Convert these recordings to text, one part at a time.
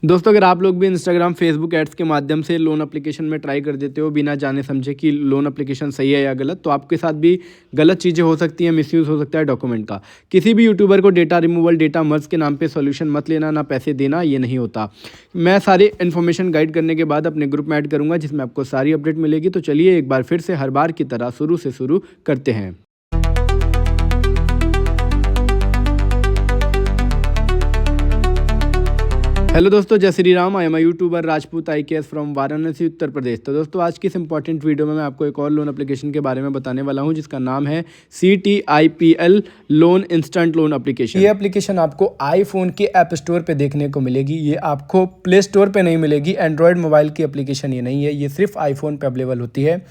दोस्तों, अगर आप लोग भी इंस्टाग्राम, फेसबुक एड्स के माध्यम से लोन एप्लीकेशन में ट्राई कर देते हो बिना जाने समझे कि लोन एप्लीकेशन सही है या गलत, तो आपके साथ भी गलत चीज़ें हो सकती हैं, मिसयूज़ हो सकता है डॉक्यूमेंट का। किसी भी यूट्यूबर को डेटा रिमूवल, डेटा मर्ज के नाम पे सॉल्यूशन मत लेना, ना पैसे देना, ये नहीं होता। मैं सारी इन्फॉर्मेशन गाइड करने के बाद अपने ग्रुप में ऐड करूँगा, जिसमें आपको सारी अपडेट मिलेगी। तो चलिए एक बार फिर से हर बार की तरह शुरू से शुरू करते हैं। हेलो दोस्तों, जय Shri Ram. I am YouTuber Rajput IKS from Varanasi, Uttar Pradesh. तो दोस्तों, आज की इस इंपॉर्टेंट वीडियो में मैं आपको एक और लोन एप्लीकेशन के बारे में बताने वाला हूं, जिसका नाम है CTIPL loan instant loan application. ये एप्लीकेशन आपको आईफोन के ऐप स्टोर पे देखने को मिलेगी। ये आपको प्ले स्टोर पे नहीं मिलेगी। एंड्रॉयड मोबाइल की एप्लीकेशन ये नहीं है, ये सिर्फ आईफोन पे अवेलेबल होती है।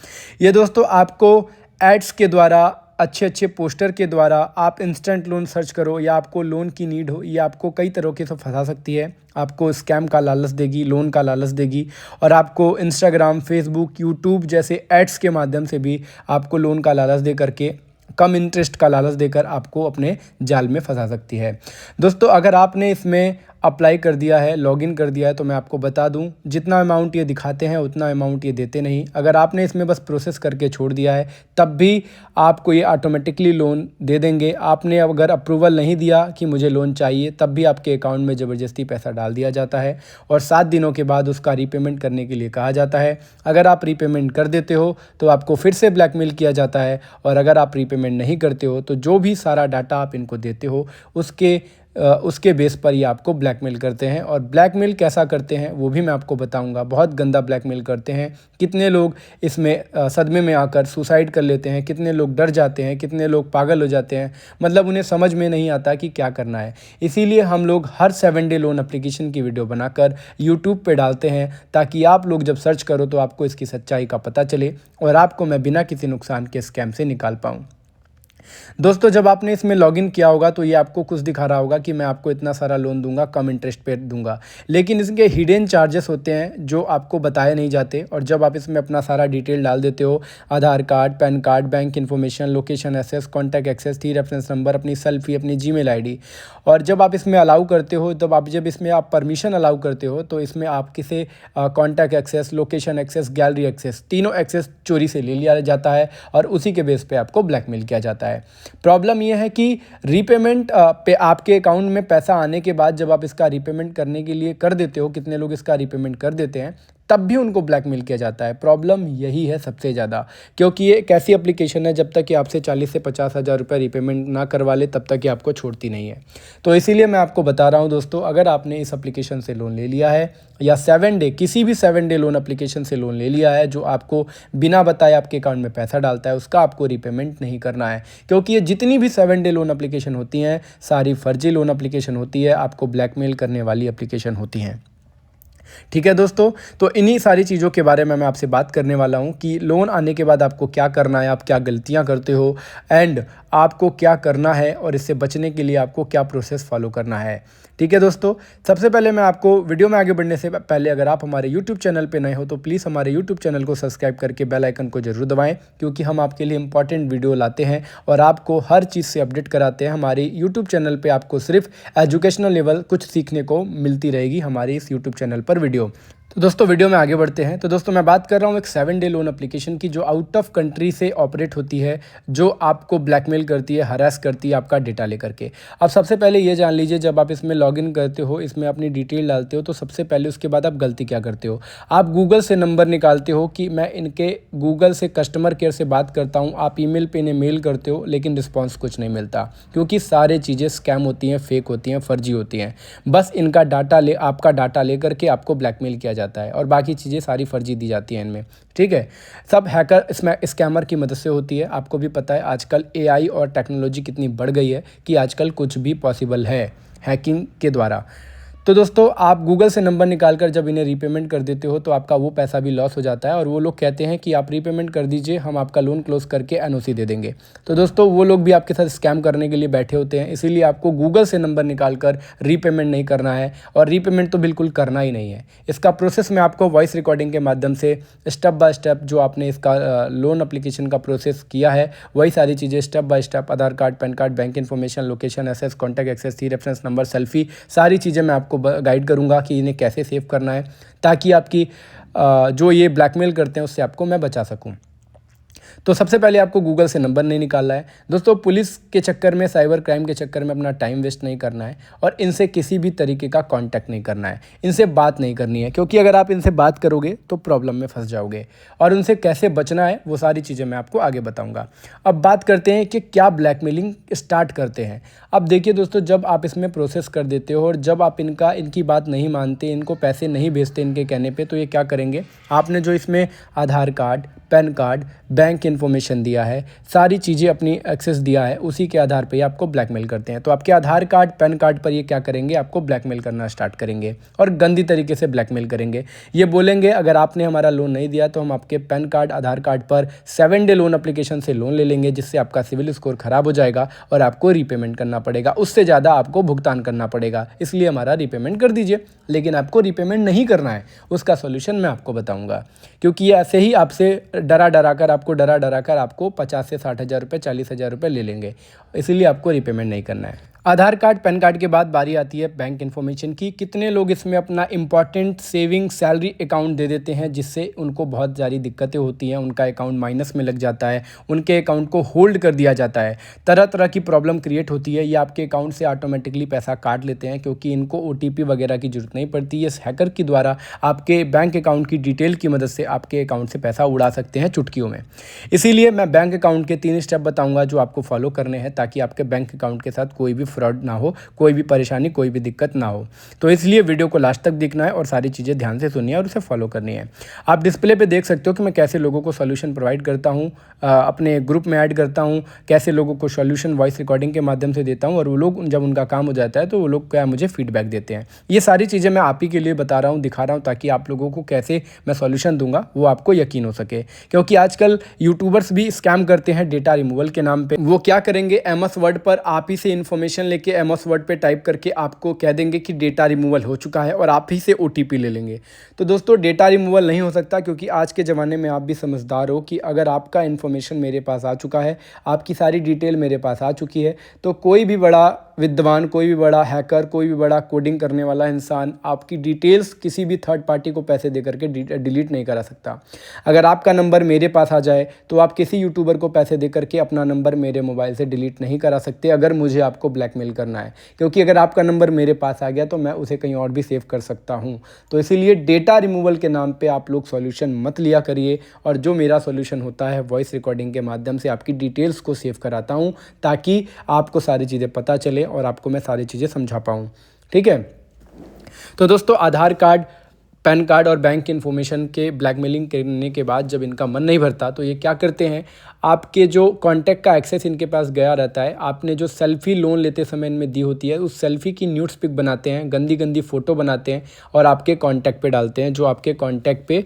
ये दोस्तों आपको एड्स के द्वारा, अच्छे अच्छे पोस्टर के द्वारा, आप इंस्टेंट लोन सर्च करो या आपको लोन की नीड हो, ये आपको कई तरीके से फंसा सकती है। आपको स्कैम का लालच देगी, लोन का लालच देगी, और आपको इंस्टाग्राम, फेसबुक, यूट्यूब जैसे एड्स के माध्यम से भी आपको लोन का लालच दे करके, कम इंटरेस्ट का लालच देकर आपको अपने जाल में फंसा सकती है। दोस्तों, अगर आपने इसमें अप्लाई कर दिया है, लॉगिन कर दिया है, तो मैं आपको बता दूं, जितना अमाउंट ये दिखाते हैं उतना अमाउंट ये देते नहीं। अगर आपने इसमें बस प्रोसेस करके छोड़ दिया है, तब भी आपको ये ऑटोमेटिकली लोन दे देंगे। आपने अगर अप्रूवल नहीं दिया कि मुझे लोन चाहिए, तब भी आपके अकाउंट में ज़बरदस्ती पैसा डाल दिया जाता है और 7 दिनों के बाद उसका रीपेमेंट करने के लिए कहा जाता है। अगर आप रीपेमेंट कर देते हो तो आपको फिर से ब्लैकमेल किया जाता है, और अगर आप रीपेमेंट नहीं करते हो तो जो भी सारा डाटा आप इनको देते हो उसके बेस पर ये आपको ब्लैकमेल करते हैं। और ब्लैकमेल कैसा करते हैं वो भी मैं आपको बताऊंगा। बहुत गंदा ब्लैकमेल करते हैं। कितने लोग इसमें सदमे में आकर सुसाइड कर लेते हैं, कितने लोग डर जाते हैं, कितने लोग पागल हो जाते हैं, मतलब उन्हें समझ में नहीं आता कि क्या करना है। इसीलिए हम लोग हर 7 डे लोन एप्लीकेशन की वीडियो बनाकर यूट्यूब पे डालते हैं, ताकि आप लोग जब सर्च करो तो आपको इसकी सच्चाई का पता चले और आपको मैं बिना किसी नुकसान के स्कैम से निकाल पाऊँ। दोस्तों, जब आपने इसमें लॉगिन किया होगा तो ये आपको कुछ दिखा रहा होगा कि मैं आपको इतना सारा लोन दूंगा, कम इंटरेस्ट पे दूंगा, लेकिन इसके हिडन चार्जेस होते हैं जो आपको बताए नहीं जाते। और जब आप इसमें अपना सारा डिटेल डाल देते हो, Aadhaar card, PAN card, bank information, location access, contact access, 3 reference number, अपनी सेल्फी, अपनी जीमेल ID, और जब आप इसमें अलाउ करते हो, जब इसमें आप परमिशन अलाउ करते हो, तो इसमें आप किसे contact access, location access, gallery access, तीनों एक्सेस चोरी से ले लिया जाता है और उसी के बेस पे आपको ब्लैकमेल किया जाता है। प्रॉब्लम यह है कि रीपेमेंट पे आपके अकाउंट में पैसा आने के बाद जब आप इसका रीपेमेंट करने के लिए कर देते हो, कितने लोग इसका रीपेमेंट कर देते हैं, तब भी उनको ब्लैकमेल किया जाता है। प्रॉब्लम यही है सबसे ज़्यादा, क्योंकि ये एक ऐसी एप्लीकेशन है, जब तक कि आपसे 40 से 50 हज़ार रुपये रीपेमेंट ना करवा ले तब तक ये आपको छोड़ती नहीं है। तो इसीलिए मैं आपको बता रहा हूँ दोस्तों, अगर आपने इस एप्लीकेशन से लोन ले लिया है या 7 डे किसी भी 7 डे लोन एप्लीकेशन से लोन ले लिया है, जो आपको बिना बताए आपके अकाउंट में पैसा डालता है, उसका आपको रीपेमेंट नहीं करना है। क्योंकि ये जितनी भी 7 डे लोन एप्लीकेशन होती हैं, सारी फर्जी लोन एप्लीकेशन होती है, आपको ब्लैकमेल करने वाली एप्लीकेशन होती हैं। ठीक है दोस्तों, तो इन्हीं सारी चीज़ों के बारे में मैं आपसे बात करने वाला हूं कि लोन आने के बाद आपको क्या करना है, आप क्या गलतियां करते हो, एंड आपको क्या करना है, और इससे बचने के लिए आपको क्या प्रोसेस फॉलो करना है। ठीक है दोस्तों, सबसे पहले मैं आपको वीडियो में आगे बढ़ने से पहले, अगर आप हमारे यूट्यूब चैनल पे नए हो तो प्लीज़ हमारे यूट्यूब चैनल को सब्सक्राइब करके बेल आइकन को जरूर दबाएं, क्योंकि हम आपके लिए इंपॉर्टेंट वीडियो लाते हैं और आपको हर चीज़ से अपडेट कराते हैं। हमारे यूट्यूब चैनल पे आपको सिर्फ एजुकेशनल लेवल कुछ सीखने को मिलती रहेगी हमारे इस यूट्यूब चैनल पर वीडियो। तो दोस्तों, वीडियो में आगे बढ़ते हैं। तो दोस्तों, मैं बात कर रहा हूँ एक 7 डे लोन एप्लीकेशन की, जो आउट ऑफ कंट्री से ऑपरेट होती है, जो आपको ब्लैकमेल करती है, हरास करती है आपका डेटा लेकर के। अब सबसे पहले ये जान लीजिए, जब आप इसमें लॉगिन करते हो, इसमें अपनी डिटेल डालते हो, तो सबसे पहले उसके बाद आप गलती क्या करते हो, आप गूगल से नंबर निकालते हो कि मैं इनके गूगल से कस्टमर केयर से बात करता हूँ। आप ईमेल पे इन्हें मेल करते हो, लेकिन रिस्पॉन्स कुछ नहीं मिलता, क्योंकि सारी चीज़ें स्कैम होती हैं, फेक होती हैं, फर्जी होती हैं। बस इनका आपका डाटा ले करके आपको ब्लैकमेल किया जाता है, और बाकी चीज़ें सारी फर्जी दी जाती हैं इनमें। ठीक है, सब हैकर स्कैमर की मदद से होती है। आपको भी पता है आजकल AI और टेक्नोलॉजी कितनी बढ़ गई है कि आजकल कुछ भी पॉसिबल है हैकिंग के द्वारा। तो दोस्तों, आप गूगल से नंबर निकाल कर जब इन्हें रीपेमेंट कर देते हो, तो आपका वो पैसा भी लॉस हो जाता है, और वो लोग कहते हैं कि आप रीपेमेंट कर दीजिए, हम आपका लोन क्लोज करके NOC दे देंगे। तो दोस्तों, वो लोग भी आपके साथ स्कैम करने के लिए बैठे होते हैं। इसीलिए आपको गूगल से नंबर निकाल कर रीपेमेंट नहीं करना है, और रीपेमेंट तो बिल्कुल करना ही नहीं है। इसका प्रोसेस मैं आपको वॉइस रिकॉर्डिंग के माध्यम से स्टेप बाय स्टेप, जो आपने इसका लोन एप्लीकेशन का प्रोसेस किया है, वही सारी चीज़ें step by step, Aadhaar card, PAN card, bank information, location access, contact access, 3 reference number, selfie, सारी चीज़ें मैं आपको आपको गाइड करूँगा कि इन्हें कैसे सेव करना है, ताकि आपकी जो ये ब्लैकमेल करते हैं उससे आपको मैं बचा सकूँ। तो सबसे पहले आपको गूगल से नंबर नहीं निकालना है दोस्तों। पुलिस के चक्कर में, साइबर क्राइम के चक्कर में अपना टाइम वेस्ट नहीं करना है और इनसे किसी भी तरीके का कांटेक्ट नहीं करना है, इनसे बात नहीं करनी है, क्योंकि अगर आप इनसे बात करोगे तो प्रॉब्लम में फंस जाओगे। और उनसे कैसे बचना है वो सारी चीज़ें मैं आपको आगे बताऊँगा। अब बात करते हैं कि क्या ब्लैकमेलिंग स्टार्ट करते हैं। अब देखिए दोस्तों, जब आप इसमें प्रोसेस कर देते हो और जब आप इनकी बात नहीं मानते, इनको पैसे नहीं भेजते इनके कहने पे, तो ये क्या करेंगे, आपने जो इसमें Aadhaar card, PAN card, bank information दिया है, सारी चीज़ें अपनी एक्सेस दिया है, उसी के आधार पे ये आपको ब्लैकमेल करते हैं। तो आपके आधार कार्ड, पैन कार्ड पर ये क्या करेंगे, आपको ब्लैकमेल करना स्टार्ट करेंगे और गंदी तरीके से ब्लैकमेल करेंगे। ये बोलेंगे अगर आपने हमारा लोन नहीं दिया तो हम आपके पैन कार्ड, आधार कार्ड पर 7 डे लोन एप्लीकेशन से लोन ले लेंगे, जिससे आपका सिविल स्कोर खराब हो जाएगा और आपको रीपेमेंट करना पड़ेगा, उससे ज़्यादा आपको भुगतान करना पड़ेगा, इसलिए हमारा रीपेमेंट कर दीजिए। लेकिन आपको रीपेमेंट नहीं करना है, उसका सोल्यूशन मैं आपको बताऊँगा, क्योंकि ये ऐसे ही आपसे डरा डरा कर आपको 50 से 60 हज़ार रुपये, 40 हज़ार रुपये ले लेंगे, इसीलिए आपको रीपेमेंट नहीं करना है। आधार कार्ड, पैन कार्ड के बाद बारी आती है बैंक इन्फॉर्मेशन की। कितने लोग इसमें अपना इंपॉर्टेंट सेविंग सैलरी अकाउंट दे देते हैं, जिससे उनको बहुत सारी दिक्कतें होती हैं, उनका अकाउंट माइनस में लग जाता है, उनके अकाउंट को होल्ड कर दिया जाता है, तरह तरह की प्रॉब्लम क्रिएट होती है। ये आपके अकाउंट से ऑटोमेटिकली पैसा काट लेते हैं, क्योंकि इनको OTP वगैरह की जरूरत नहीं पड़ती। ये हैकर के द्वारा आपके बैंक अकाउंट की डिटेल की मदद से आपके अकाउंट से पैसा उड़ा सकते हैं चुटकियों में। इसीलिए मैं बैंक अकाउंट के 3 स्टेप बताऊँगा जो आपको फॉलो करने हैं, ताकि आपके बैंक अकाउंट के साथ कोई भी फ्रॉड ना हो, कोई भी परेशानी, कोई भी दिक्कत ना हो। तो इसलिए वीडियो को लास्ट तक देखना है और सारी चीज़ें ध्यान से सुनिए और उसे फॉलो करनी है। आप डिस्प्ले पे देख सकते हो कि मैं कैसे लोगों को सॉल्यूशन प्रोवाइड करता हूँ, अपने ग्रुप में ऐड करता हूँ, कैसे लोगों को सॉल्यूशन वॉइस रिकॉर्डिंग के माध्यम से देता हूँ, और वो लोग जब उनका काम हो जाता है तो वो लोग क्या मुझे फीडबैक देते हैं। ये सारी चीज़ें मैं आप ही के लिए बता रहा हूँ, दिखा रहा हूँ, ताकि आप लोगों को कैसे मैं सॉल्यूशन दूंगा वो आपको यकीन हो सके। क्योंकि आजकल यूट्यूबर्स भी स्कैम करते हैं डेटा रिमूवल के नाम पे। वो क्या करेंगे, MS वर्ड पर आप ही से इन्फॉर्मेशन लेके MS वर्ड पे टाइप करके आपको कह देंगे कि डेटा रिमूवल हो चुका है, और आप ही से OTP ले लेंगे। तो दोस्तों, डेटा रिमूवल नहीं हो सकता, क्योंकि आज के ज़माने में आप भी समझदार हो कि अगर आपका इन्फॉर्मेशन मेरे पास आ चुका है, आपकी सारी डिटेल मेरे पास आ चुकी है, तो कोई भी बड़ा विद्वान, कोई भी बड़ा हैकर, कोई भी बड़ा कोडिंग करने वाला इंसान आपकी डिटेल्स किसी भी थर्ड पार्टी को पैसे दे करके डिलीट नहीं करा सकता। अगर आपका नंबर मेरे पास आ जाए तो आप किसी यूट्यूबर को पैसे दे करके अपना नंबर मेरे मोबाइल से डिलीट नहीं करा सकते, अगर मुझे आपको ब्लैकमेल करना है। क्योंकि अगर आपका नंबर मेरे पास आ गया तो मैं उसे कहीं और भी सेव कर सकता हूँ। तो इसीलिए डेटा रिमूवल के नाम पे आप लोग सॉल्यूशन मत लिया करिए, और जो मेरा सॉल्यूशन होता है वॉइस रिकॉर्डिंग के माध्यम से आपकी डिटेल्स को सेव कराता हूँ, ताकि आपको सारी चीज़ें पता चले और आपको मैं सारी चीज़ें समझा पाऊँ। ठीक है। तो दोस्तों, आधार कार्ड, पैन कार्ड और बैंक इन्फॉर्मेशन के ब्लैकमेलिंग करने के बाद जब इनका मन नहीं भरता तो ये क्या करते हैं, आपके जो कॉन्टैक्ट का एक्सेस इनके पास गया रहता है, आपने जो सेल्फ़ी लोन लेते समय इनमें दी होती है, उस सेल्फ़ी की न्यूड्स पिक बनाते हैं, गंदी गंदी फ़ोटो बनाते हैं और आपके कॉन्टैक्ट पे डालते हैं। जो आपके कॉन्टैक्ट पे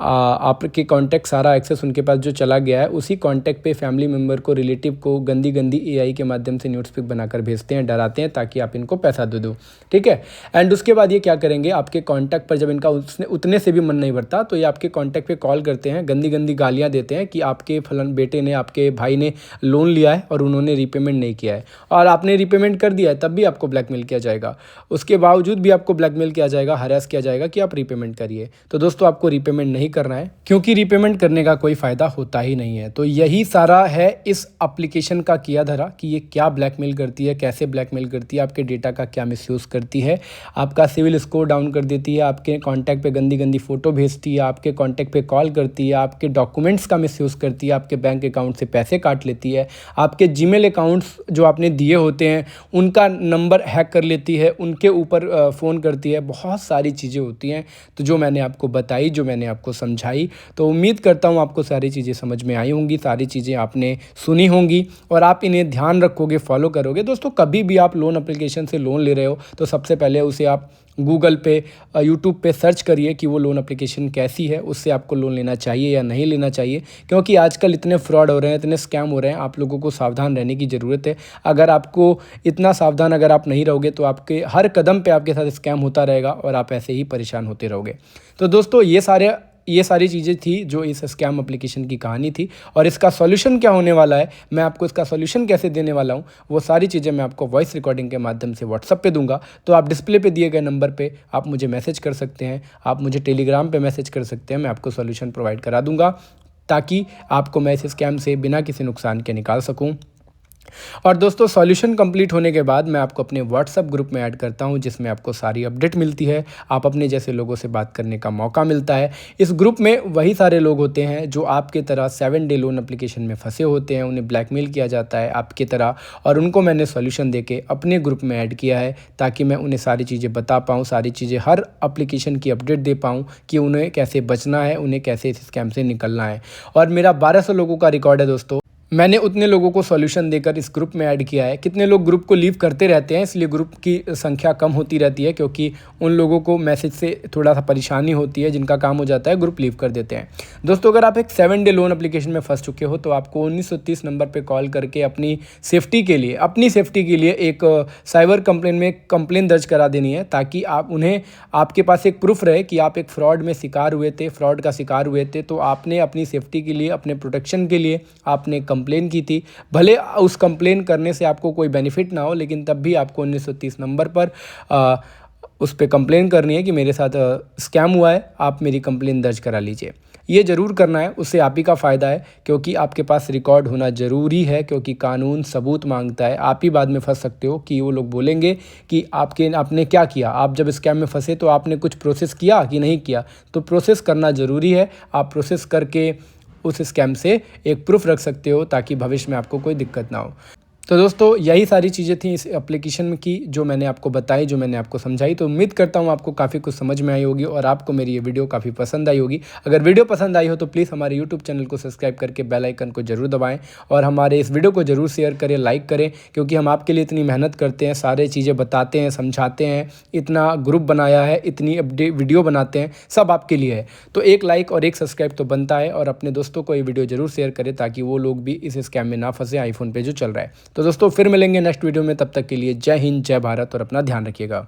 आपके कॉन्टैक्ट सारा एक्सेस उनके पास जो चला गया है, उसी कॉन्टैक्ट पे फैमिली मेम्बर को, रिलेटिव को गंदी गंदी AI के माध्यम से न्यूड्स पिक बनाकर भेजते हैं, डराते हैं, ताकि आप इनको पैसा दे दो। ठीक है। एंड उसके बाद ये क्या करेंगे, आपके कॉन्टैक्ट पर जब इनका उतने से भी मन नहीं भरता तो ये आपके कॉन्टैक्ट पे कॉल करते हैं, गंदी गंदी गालियाँ देते हैं कि आपके फलन बेटे ने, आपके भाई ने लोन लिया है और उन्होंने रीपेमेंट नहीं किया है, और आपने रीपेमेंट कर दिया है, तब भी आपको ब्लैकमेल किया जाएगा। उसके बावजूद भी आपको ब्लैकमेल किया जाएगा, हरास किया जाएगा कि आप रीपेमेंट करिए। तो दोस्तों, आपको रीपेमेंट नहीं करना है, क्योंकि रीपेमेंट करने का कोई फ़ायदा होता ही नहीं है। तो यही सारा है इस एप्लीकेशन का किया धरा, कि ये क्या ब्लैकमेल करती है, कैसे ब्लैकमेल करती है, आपके डेटा का क्या मिसयूज़ करती है, आपका सिविल स्कोर डाउन कर देती है, आपके कॉन्टैक्ट पे गंदी गंदी फ़ोटो भेजती है, आपके कॉन्टैक्ट पे कॉल करती है, आपके डॉक्यूमेंट्स का मिसयूज़ करती है, आपके बैंक अकाउंट से पैसे काट लेती है, आपके जीमेल अकाउंट्स जो आपने दिए होते हैं उनका नंबर हैक कर लेती है, उनके ऊपर फ़ोन करती है, बहुत सारी चीज़ें होती हैं। तो जो मैंने आपको बताई, जो मैंने आपको समझाई, तो उम्मीद करता हूँ आपको सारी चीज़ें समझ में आई होंगी, सारी चीज़ें आपने सुनी होंगी और आप इन्हें ध्यान रखोगे, फॉलो करोगे। दोस्तों, कभी भी आप लोन एप्लीकेशन से लोन ले रहे हो तो सबसे पहले उसे आप गूगल पे, यूट्यूब पे सर्च करिए कि वो लोन एप्लीकेशन कैसी है, उससे आपको लोन लेना चाहिए या नहीं लेना चाहिए। क्योंकि आजकल इतने फ्रॉड हो रहे हैं, इतने स्कैम हो रहे हैं, आप लोगों को सावधान रहने की ज़रूरत है। अगर आपको इतना सावधान अगर आप नहीं रहोगे तो आपके हर कदम पे आपके साथ स्कैम होता रहेगा और आप ऐसे ही परेशान होते रहोगे। तो दोस्तों, ये सारी चीज़ें थी जो इस स्कैम एप्लीकेशन की कहानी थी। और इसका सॉल्यूशन क्या होने वाला है, मैं आपको इसका सॉल्यूशन कैसे देने वाला हूँ, वो सारी चीज़ें मैं आपको वॉइस रिकॉर्डिंग के माध्यम से व्हाट्सएप पे दूंगा। तो आप डिस्प्ले पे दिए गए नंबर पे आप मुझे मैसेज कर सकते हैं, आप मुझे टेलीग्राम पे मैसेज कर सकते हैं, मैं आपको सॉल्यूशन प्रोवाइड करा दूंगा ताकि आपको मैं इस स्कैम से बिना किसी नुकसान के निकाल सकूं। और दोस्तों सॉल्यूशन कंप्लीट होने के बाद मैं आपको अपने व्हाट्सएप ग्रुप में ऐड करता हूं, जिसमें आपको सारी अपडेट मिलती है, आप अपने जैसे लोगों से बात करने का मौका मिलता है। इस ग्रुप में वही सारे लोग होते हैं जो आपके तरह 7 डे लोन एप्लीकेशन में फंसे होते हैं, उन्हें ब्लैकमेल किया जाता है आपकी तरह, और उनको मैंने सॉल्यूशन देके अपने ग्रुप में ऐड किया है ताकि मैं उन्हें सारी चीज़ें बता पाऊँ, सारी चीज़ें हर एप्लीकेशन की अपडेट दे पाऊँ कि उन्हें कैसे बचना है, उन्हें कैसे इस स्कैम से निकलना है। और मेरा 1200 लोगों का रिकॉर्ड है दोस्तों, मैंने उतने लोगों को सॉल्यूशन देकर इस ग्रुप में ऐड किया है। कितने लोग ग्रुप को लीव करते रहते हैं, इसलिए ग्रुप की संख्या कम होती रहती है, क्योंकि उन लोगों को मैसेज से थोड़ा सा परेशानी होती है, जिनका काम हो जाता है ग्रुप लीव कर देते हैं। दोस्तों अगर आप एक 7 डे लोन एप्लीकेशन में फंस चुके हो तो आपको 1930 नंबर पर कॉल करके अपनी सेफ्टी के लिए एक साइबर कंप्लेन में कंप्लेन दर्ज करा देनी है, ताकि आप उन्हें आपके पास एक प्रूफ रहे कि आप एक फ्रॉड में शिकार हुए थे, फ्रॉड का शिकार हुए थे, तो आपने अपनी सेफ्टी के लिए, अपने प्रोटेक्शन के लिए आपने कंप्लेन की थी। भले उस कंप्लेन करने से आपको कोई बेनिफिट ना हो, लेकिन तब भी आपको 1930 नंबर पर उस पर कंप्लेन करनी है कि मेरे साथ स्कैम हुआ है, आप मेरी कंप्लेन दर्ज करा लीजिए। ये ज़रूर करना है, उससे आप ही का फ़ायदा है, क्योंकि आपके पास रिकॉर्ड होना ज़रूरी है, क्योंकि कानून सबूत मांगता है। आप ही बाद में फंस सकते हो कि वो लोग बोलेंगे कि आपने क्या किया, आप जब स्कैम में फंसे तो आपने कुछ प्रोसेस किया कि नहीं किया। तो प्रोसेस करना ज़रूरी है, आप प्रोसेस करके उस स्कैम से एक प्रूफ रख सकते हो ताकि भविष्य में आपको कोई दिक्कत ना हो। तो दोस्तों यही सारी चीज़ें थी इस एप्लीकेशन में की, जो मैंने आपको बताई, जो मैंने आपको समझाई। तो उम्मीद करता हूँ आपको काफ़ी कुछ समझ में आई होगी और आपको मेरी ये वीडियो काफ़ी पसंद आई होगी। अगर वीडियो पसंद आई हो तो प्लीज़ हमारे यूट्यूब चैनल को सब्सक्राइब करके बेल आइकन को जरूर दबाएं और हमारे इस वीडियो को जरूर शेयर करें, लाइक करें, क्योंकि हम आपके लिए इतनी मेहनत करते हैं, सारे चीज़ें बताते हैं, समझाते हैं, इतना ग्रुप बनाया है, इतनी वीडियो बनाते हैं, सब आपके लिए है। तो एक लाइक और एक सब्सक्राइब तो बनता है, और अपने दोस्तों को ये वीडियो जरूर शेयर करें ताकि वो लोग भी इस स्कैम में ना फंसे आईफोन पे जो चल रहा है। तो दोस्तों फिर मिलेंगे नेक्स्ट वीडियो में, तब तक के लिए जय हिंद, जय भारत और अपना ध्यान रखिएगा।